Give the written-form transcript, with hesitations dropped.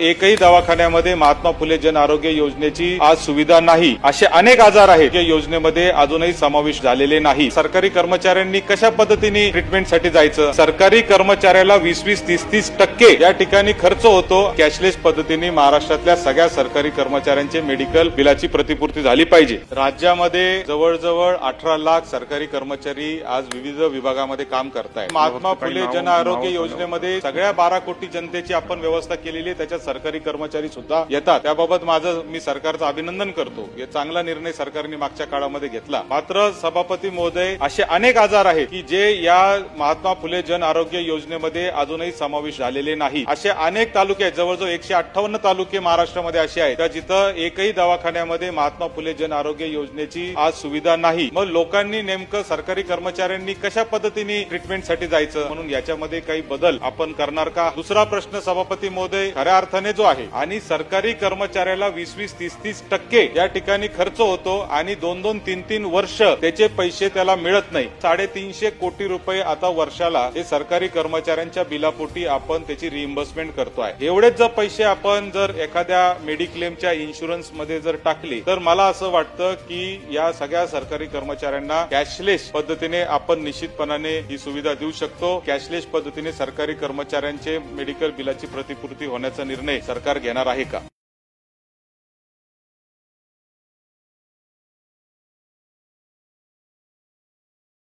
एकही दवाखान्यामध्ये महात्मा फुले जन आरोग्य योजनेची आज सुविधा नाही। असे अनेक आजार आहेत या योजनेमध्ये अजूनही समावेश झालेले नाही। सरकारी कर्मचाऱ्यांनी कशा पद्धतीने ट्रीटमेंटसाठी जायचं? सरकारी कर्मचाऱ्याला 20-30% या ठिकाणी खर्च होतो। कॅशलेस पद्धतीने महाराष्ट्रातल्या सगळ्या सरकारी कर्मचाऱ्यांचे मेडिकल बिलाची प्रतिपूर्ती झाली पाहिजे। राज्यामध्ये जवळजवळ 18 लाख सरकारी कर्मचारी आज विविध विभागामध्ये काम करतायत। महात्मा फुले जन आरोग्य योजनेमध्ये सगळ्या 12 कोटी जनतेची आपण व्यवस्था केलेली आहे, त्याच्यात सरकारी कर्मचारी सुद्धा येतात। त्याबाबत मी सरकारचं अभिनंदन करतो। हे चांगला निर्णय सरकारने मागच्या काळामध्ये घेतला। मात्र सभापती महोदय, असे अनेक आजार आहेत की जे या महात्मा फुले जन आरोग्य योजनेमध्ये अजूनही समावेश झालेले नाही। असे अनेक तालुके आहेत, जवळजवळ 158 तालुके महाराष्ट्रामध्ये असे आहेत का जिथं एकही दवाखान्यामध्ये महात्मा फुले जन आरोग्य योजनेची आज सुविधा नाही। मग लोकांनी नेमकं सरकारी कर्मचाऱ्यांनी कशा पद्धतीने ट्रीटमेंटसाठी जायचं? म्हणून याच्यामध्ये काही बदल आपण करणार का? दुसरा प्रश्न सभापती महोदय, खऱ्या अर्थाने जो आहे आणि सरकारी कर्मचाऱ्याला 20-30% या ठिकाणी खर्च होतो आणि 2-2, 3-3 वर्ष त्याचे पैसे त्याला मिळत नाही। 350 कोटी रुपये आता वर्षाला हे सरकारी कर्मचाऱ्यांच्या बिलापोटी आपण त्याची रिइंबर्समेंट करतोय। एवढेच जर पैसे आपण जर एखाद्या मेडिक्लेमच्या इन्शुरन्स मध्ये जर टाकले तर मला असं वाटतं की या सगळ्या सरकारी कर्मचाऱ्यांना कॅशलेस पद्धतीने आपण निश्चितपणाने ही सुविधा देऊ शकतो। कॅशलेस पद्धतीने सरकारी कर्मचाऱ्यांचे मेडिकल बिलाची प्रतिपूर्ती होण्याचा निर्णय सरकार घेणार आहे का?